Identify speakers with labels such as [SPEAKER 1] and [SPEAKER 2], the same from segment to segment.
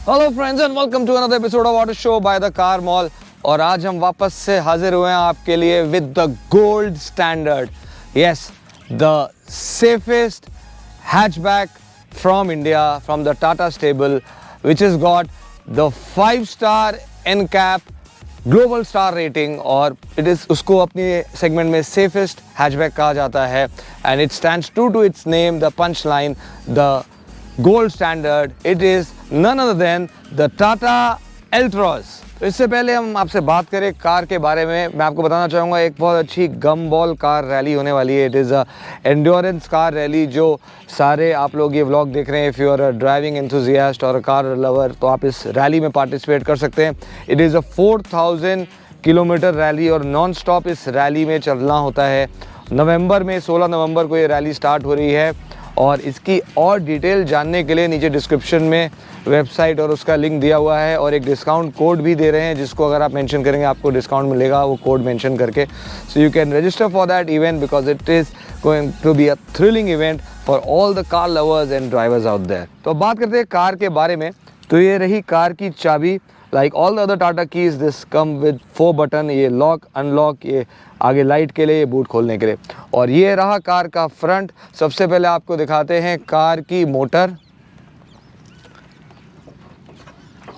[SPEAKER 1] Hello friends and welcome to another episode of auto show by the car mall. और आज हम वापस से हाजिर हुए हैं आपके लिए with the gold standard, yes, the safest hatchback from India, from the Tata stable, which is got the 5-star NCAP global star rating. और इट इज़ उसको अपनी सेगमेंट में सेफेस्ट हैचबैक कहा जाता है। And it stands true to its name, the punch line, the gold standard. It is none other than the Tata Altroz. तो इससे पहले हम आपसे बात करें कार के बारे में, मैं आपको बताना चाहूँगा एक बहुत अच्छी गम बॉल कार रैली होने वाली है। It is a endurance car rally, जो सारे आप लोग ये व्लॉग देख रहे हैं, if you are a driving enthusiast और अ कार लवर, तो आप इस रैली में पार्टिसिपेट कर सकते हैं। It is a 4000 kilometre rally और नॉन स्टॉप इस रैली में चलना होता है। नवंबर में 16 नवंबर को ये रैली स्टार्ट हो रही है। और इसकी और डिटेल जानने के लिए नीचे डिस्क्रिप्शन में वेबसाइट और उसका लिंक दिया हुआ है, और एक डिस्काउंट कोड भी दे रहे हैं, जिसको अगर आप मेंशन करेंगे आपको डिस्काउंट मिलेगा, वो कोड मेंशन करके। So you can register for that event because it is going to be a thrilling event for all the car lovers and drivers out there. तो अब बात करते हैं कार के बारे में। तो ये रही कार की चाबी। Like all the other Tata keys, this come with 4 button. ये लॉक अनलॉक, ये आगे लाइट के लिए, ये बूट खोलने के लिए। और ये रहा कार का फ्रंट। सबसे पहले आपको दिखाते हैं कार की मोटर।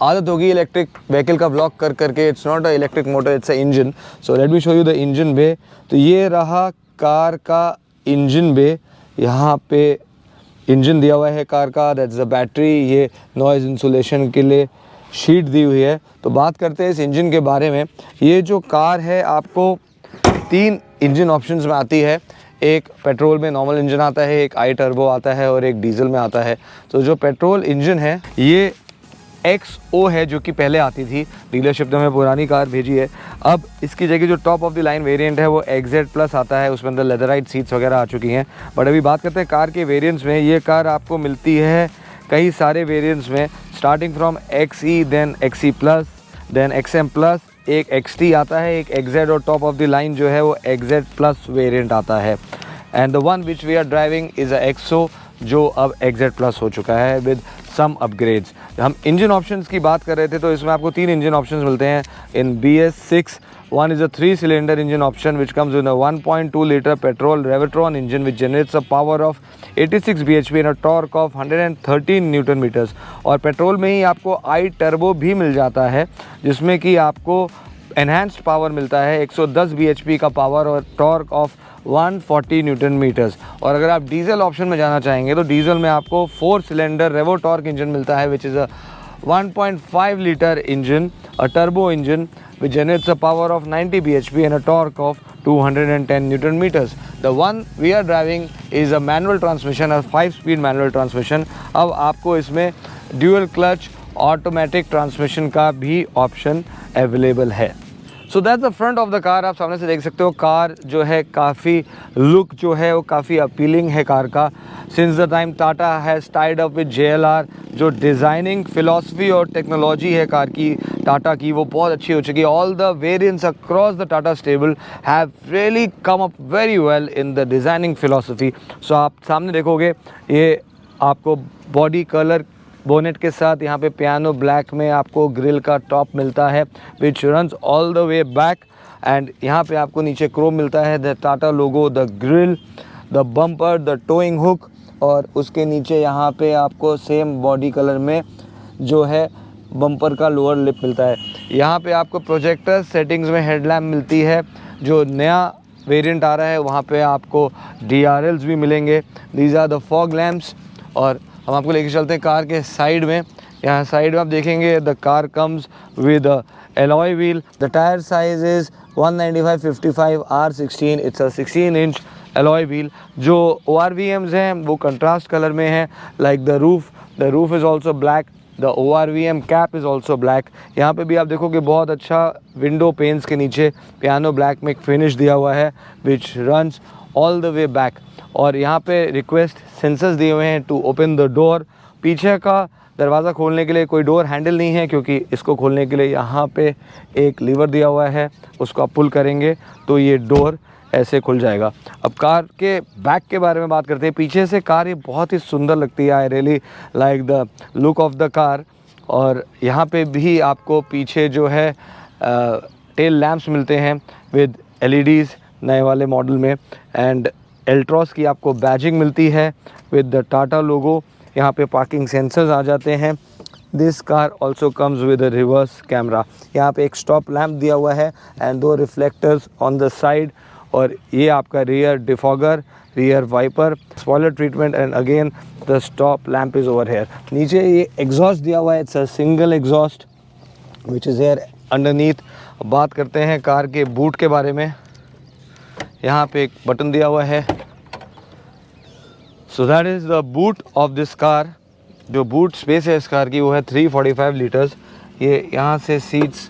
[SPEAKER 1] आदत होगी इलेक्ट्रिक व्हीकल का ब्लॉक कर करके, it's not a electric motor, it's a engine. So let me show you the engine bay. तो ये रहा कार का इंजन बे। यहाँ पे इंजन दिया हुआ है कार का, दैट्स द बैटरी। ये नॉइज़ इंसुलेशन के लिए शीट दी हुई है। तो बात करते हैं इस इंजन के बारे में। ये जो कार है आपको 3 इंजन ऑप्शंस में आती है। एक पेट्रोल में नॉर्मल इंजन आता है, एक आई टर्बो आता है और एक डीजल में आता है। तो जो पेट्रोल इंजन है ये XO है, जो कि पहले आती थी। डीलरशिप ने हमें पुरानी कार भेजी है। अब इसकी जगह जो top of the line variant है वो XZ प्लस आता है, उसमें अंदर लेदराइट सीट्स वगैरह आ चुकी हैं। बट अभी बात करते हैं कार के वेरिएंट्स में। ये कार आपको मिलती है कई सारे वेरिएंट्स में, starting from XE, then XE plus, then XM plus, एक XT आता है, एक XZ, और टॉप ऑफ द लाइन जो है वो XZ प्लस वेरिएंट आता है। And the one which we are driving is a XO, जो अब XZ प्लस हो चुका है विद सम अपग्रेड्स। हम इंजन ऑप्शंस की बात कर रहे थे, तो इसमें आपको 3 इंजन ऑप्शंस मिलते हैं इन BS6। One is a 3-cylinder engine option which comes with a 1.2 liter petrol Revitron engine which generates a power of 86 bhp and a torque of 113 Newton meters। और पेट्रोल में ही आपको आई टर्बो भी मिल जाता है, जिसमें कि आपको एनहांस्ड पावर मिलता है, 110 bhp का पावर और टॉर्क ऑफ 140 न्यूटन मीटर्स। और अगर आप डीजल ऑप्शन में जाना चाहेंगे तो डीजल में आपको 4-cylinder रेवोटॉर्क इंजन मिलता है, which is a 1.5 liter engine, a turbo engine which generates a power of 90 bhp and a torque of 210 Newton meters। The one we are driving is a manual transmission, a 5-speed manual transmission। अब आपको इसमें dual clutch automatic transmission का भी option available है। So that's the front of the car. आप सामने से देख सकते हो कार जो है काफ़ी लुक जो है वो काफ़ी अपीलिंग है कार का। Since the time Tata has tied up with JLR, जो डिज़ाइनिंग फिलॉसफी और टेक्नोलॉजी है कार की टाटा की, वो बहुत अच्छी हो चुकी है। All the variants across the Tata stable have really come up very well in the designing philosophy. So आप सामने देखोगे ये आपको बॉडी कलर बोनेट के साथ यहाँ पे पियानो ब्लैक में आपको ग्रिल का टॉप मिलता है विच runs all the way back. And यहाँ पे आपको नीचे क्रोम मिलता है, the Tata logo, the grill, the bumper, the towing hook, और उसके नीचे यहाँ पे आपको सेम बॉडी कलर में जो है बम्पर का लोअर लिप मिलता है। यहाँ पे आपको प्रोजेक्टर सेटिंग्स में हेडलैम्प मिलती है। जो नया वेरिएंट आ रहा है वहाँ पे आपको DRLs भी मिलेंगे, these are the fog lamps. और हम आपको लेके चलते हैं कार के साइड में। यहाँ साइड में आप देखेंगे the car comes with alloy wheel. The tyre size is 195/55 R16। It's a 16 inch alloy wheel. जो ORVMs हैं वो कंट्रास्ट कलर में है, like the roof is also black, the ORVM cap is also black. यहाँ पे भी आप देखोगे बहुत अच्छा विंडो पेन्स के नीचे पियानो ब्लैक में एक फिनिश दिया हुआ है विच runs all the way back. और यहाँ पे रिक्वेस्ट सेंसर्स दिए हुए हैं टू ओपन द डोर। पीछे का दरवाज़ा खोलने के लिए कोई डोर हैंडल नहीं है, क्योंकि इसको खोलने के लिए यहाँ पे एक लीवर दिया हुआ है, उसको आप पुल करेंगे तो ये डोर ऐसे खुल जाएगा। अब कार के बैक के बारे में बात करते हैं। पीछे से कार ये बहुत ही सुंदर लगती है। I really like the look of the car. और यहाँ पे भी आपको पीछे जो है टेल लैम्प्स मिलते हैं विद LEDs नए वाले मॉडल में। एंड एल्ट्रॉस की आपको बैजिंग मिलती है विद द टाटा लोगो। यहाँ पे पार्किंग सेंसर्स आ जाते हैं। This car also comes with a reverse camera. यहाँ पे एक स्टॉप लैम्प दिया हुआ है and 2 reflectors on the side. और ये आपका rear defogger, rear wiper, spoiler treatment and again the stop lamp is over here. नीचे ये एग्जॉस्ट दिया हुआ है, it's a single exhaust which is here underneath. बात करते हैं कार के बूट के बारे में। यहाँ पे एक बटन दिया हुआ है। So that is the boot of this car. जो बूट स्पेस है इस कार की वो है 345 लीटर्स। ये यहाँ से सीट्स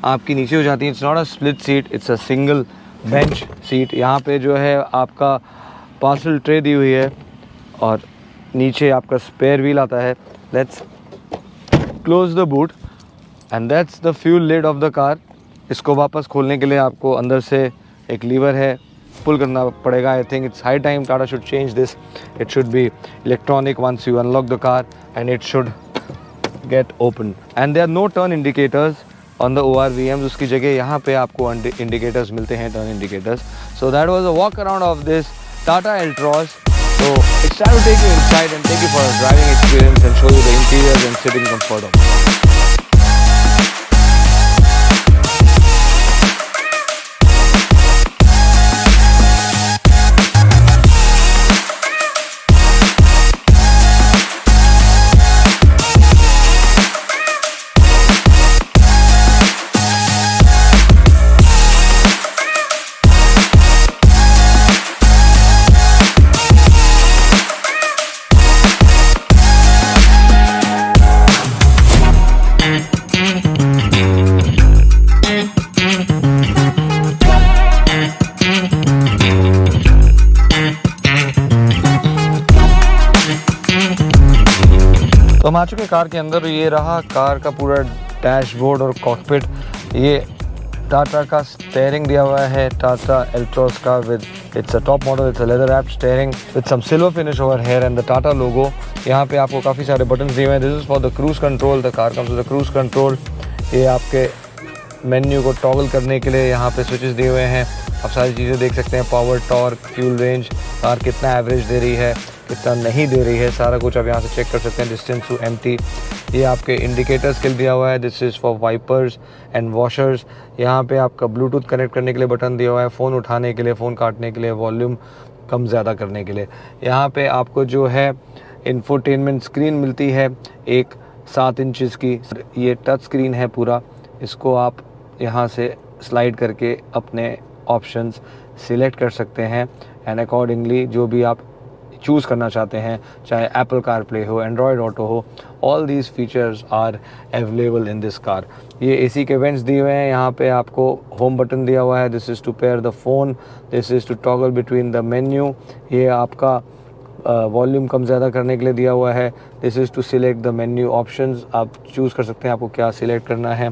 [SPEAKER 1] आपकी नीचे हो जाती हैं। It's not a split seat, it's a single bench seat. यहाँ पे जो है आपका पार्सल ट्रे दी हुई है और नीचे आपका स्पेयर व्हील आता है। Let's close the boot and that's the fuel lid of the car. इसको वापस खोलने के लिए आपको अंदर से एक लीवर है, पुल करना पड़ेगा। I think it's high time Tata should change this. It should be electronic once you unlock the car and it should get open. And there are no turn indicators on the ORVMs। उसकी जगह यहाँ पे आपको indicators मिलते हैं, turn indicators. So that was a walk around of this Tata Altroz. So it's time to take you inside and take you for a driving experience and show you the interiors and sitting comfort of it. तो हम आ चुके car के अंदर। ये रहा car का पूरा dashboard और कॉकपिट। ये टाटा का स्टेयरिंग दिया हुआ है, टाटा एल्ट्रॉस का with it's a top model, it's a leather wrapped steering with some silver finish over here and the Tata logo. यहाँ पे आपको काफ़ी सारे बटन दिए हुए हैं। This is for the cruise control. The car comes with the cruise control. ये आपके मेन्यू को टॉगल करने के लिए यहाँ पे स्विचेस दिए हुए हैं। आप सारी चीज़ें देख सकते हैं, power, torque, fuel range, car कितना एवरेज दे रही है, कितना नहीं दे रही है, सारा कुछ आप यहाँ से चेक कर सकते हैं। Distance to empty. ये आपके इंडिकेटर स्किल दिया हुआ है। This is for wipers and washers. यहाँ पे आपका ब्लूटूथ कनेक्ट करने के लिए बटन दिया हुआ है, फ़ोन उठाने के लिए, फ़ोन काटने के लिए, वॉल्यूम कम ज़्यादा करने के लिए। यहाँ पे आपको जो है इंफोटेनमेंट स्क्रीन मिलती है एक 7 इंचज़ की। ये टच स्क्रीन है पूरा। इसको आप यहाँ से स्लाइड करके अपने ऑप्शंस सिलेक्ट कर सकते हैं एंड अकॉर्डिंगली जो भी आप चूज़ करना चाहते हैं, चाहे एप्पल कारप्ले हो, एंड्रॉयड ऑटो हो, all these features are available in this car. ये AC के वेंट्स दिए हुए हैं। यहाँ पे आपको होम बटन दिया हुआ है। This is to pair the phone, this is to toggle between the menu. ये आपका वॉल्यूम कम ज़्यादा करने के लिए दिया हुआ है। This is to select the menu options. आप चूज़ कर सकते हैं आपको क्या सिलेक्ट करना है।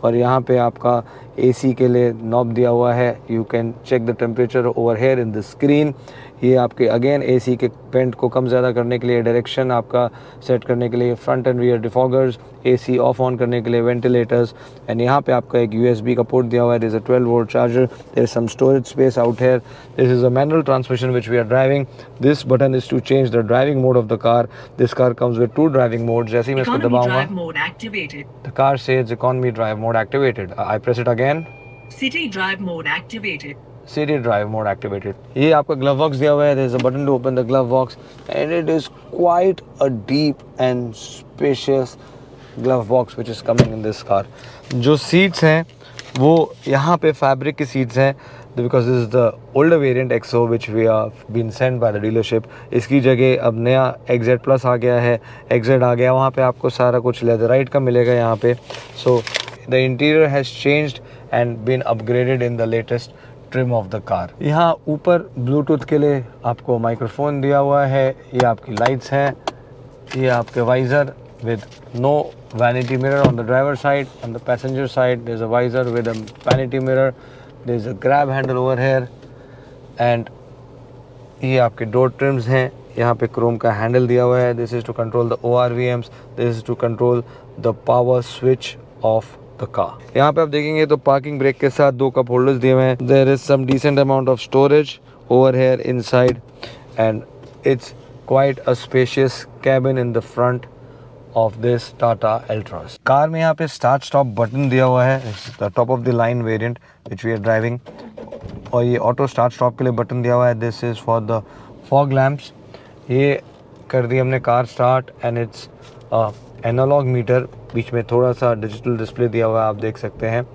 [SPEAKER 1] और यहाँ पे आपका AC के लिए नॉब दिया हुआ है। You can check the temperature over here in the screen. ये आपके अगेन AC के पेंट को कम ज़्यादा करने के लिए, डायरेक्शन आपका सेट करने के लिए, front and rear defoggers, AC off on करने के लिए वेंटिलेटर्स। एंड यहाँ पे आपका एक USB का पोर्ट दिया हुआ है। This is a 12 volt charger. There is some storage space out here. This is a manual transmission which we are driving. This button is to change the driving mode of the car. This car comes with 2 driving mode. जैसे ही मैं इसको दबाऊंगा the car says economy drive mode activated. I press it again,
[SPEAKER 2] city drive mode activated.
[SPEAKER 1] City drive mode activated. ये आपका glove box दिया हुआ है. There is a button to open the glove box and it is quite a deep and spacious glove box which is coming in this car. जो seats हैं वो यहाँ पे fabric की seats हैं because this is the older variant XO which we have been sent by the dealership. इसकी जगह अब नया XZ Plus आ गया है, XZ आ गया. वहाँ पे आपको सारा कुछ लेदराइट का मिलेगा यहाँ पे. So the interior has changed and been upgraded in the latest trim of the car. यहाँ ऊपर ब्लूटूथ के लिए आपको माइक्रोफोन दिया हुआ है. ये आपकी लाइट्स हैं. ये आपके visor with no vanity mirror on the driver side. On the passenger side there is a visor with a vanity mirror. There is a grab handle over here and ये आपके डोर ट्रिम्स हैं. यहाँ पे Chrome का handle दिया हुआ है. This is to control the ORVMs. This is to control the power switch off the car. यहाँ पे आप देखेंगे तो पार्किंग ब्रेक के साथ 2 कप होल्डर्स दिए हुए हैं. There is some decent amount of storage over here inside and it's quite a spacious cabin in the front of this Tata Altroz. Car में यहाँ पे स्टार्ट स्टॉप बटन दिया हुआ है. The top of the line variant which we are driving. और ये auto start stop के लिए बटन दिया हुआ है. This is for the fog lamps. ये कर दी हमने car start and it's analogue meter. बीच में थोड़ा सा डिजिटल डिस्प्ले दिया हुआ है, आप देख सकते हैं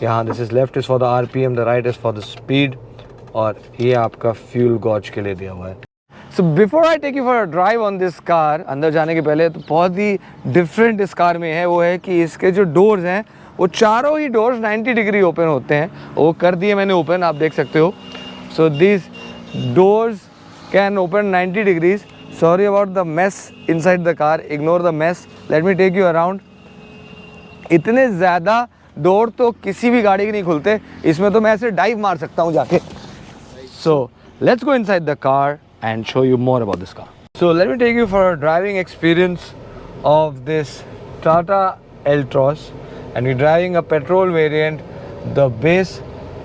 [SPEAKER 1] यहाँ. This is left is for the RPM, the right is for the speed. और ये आपका फ्यूल गॉज के लिए दिया हुआ है. So before I take you for a drive on this car, अंदर जाने के पहले तो बहुत ही डिफरेंट इस कार में है. वो है कि इसके जो डोर्स हैं वो चारों ही डोर्स 90 डिग्री ओपन होते हैं. वो कर दिए मैंने ओपन, आप देख सकते हो. So this doors can open 90 degrees. Sorry about the mess inside the car, ignore the mess. Let me take you around. इतने ज़्यादा डोर तो किसी भी गाड़ी के नहीं खुलते. इसमें तो मैं ऐसे डाइव मार सकता हूँ जाके. So let's go inside the car and show you more about this car. So let me take you for a driving experience of this Tata Altroz, and we're driving a petrol variant, the base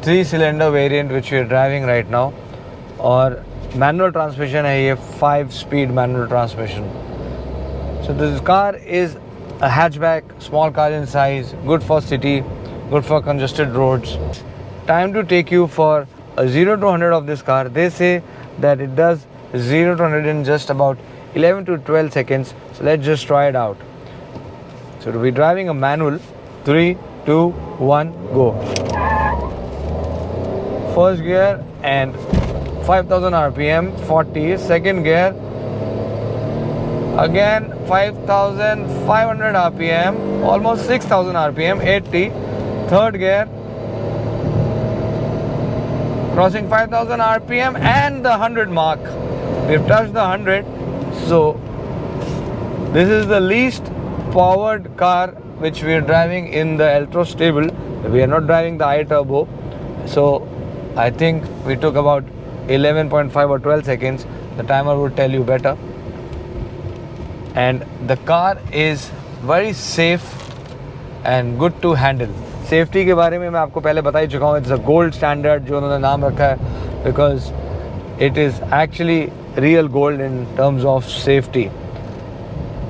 [SPEAKER 1] 3-cylinder variant which we're driving right now. और manual transmission है ये, 5-speed manual transmission. So this car is a hatchback, small car in size, good for city, good for congested roads. Time to take you for a 0 to 100 of this car. They say that it does 0 to 100 in just about 11 to 12 seconds. So let's just try it out. So we're driving a manual. 3, 2, 1, go. First gear and 5000 RPM, 40. Second gear, again 5500 RPM, almost 6000 RPM, 80. Third gear, crossing 5000 RPM and the 100 mark. We've touched the 100. So this is the least powered car which we are driving in the Altroz stable. We are not driving the iTurbo. So I think we took about 11.5 or 12 seconds. The timer would tell you better. And the car is very safe and good to handle. Safety के बारे में मैं आपको पहले बता ही चुका हूँ. It's a gold standard जो उन्होंने नाम रखा है, because it is actually real gold in terms of safety.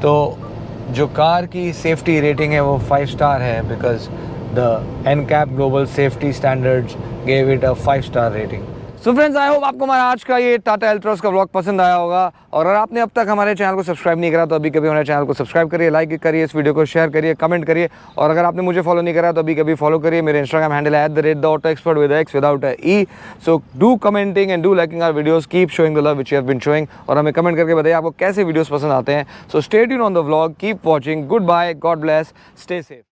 [SPEAKER 1] तो जो कार की सेफ्टी रेटिंग है वो 5 स्टार है, because the NCAP global safety standards gave it a 5 star rating. So friends, I hope आपको हमारा आज का ये टाटा एल्ट्रॉज का व्लॉग पसंद आया होगा. और अगर आपने अब तक हमारे चैनल को सब्सक्राइब नहीं करा तो अभी कभी हमारे चैनल को सब्सक्राइब करिए, लाइक करिए, इस वीडियो को शेयर करिए, कमेंट करिए. और अगर आपने मुझे फॉलो नहीं करा तो अभी कभी फॉलो करिए. मेरे इंस्टाग्राम हैंडल है @theautoexpert with X without a E. So do commenting and do liking our videos, keep showing the love which you have been showing. और हमें कमेंट करके बताइए आपको कैसे वीडियोस पसंद आते हैं. So stay tuned on the vlog, keep watching, good bye, God bless, stay safe.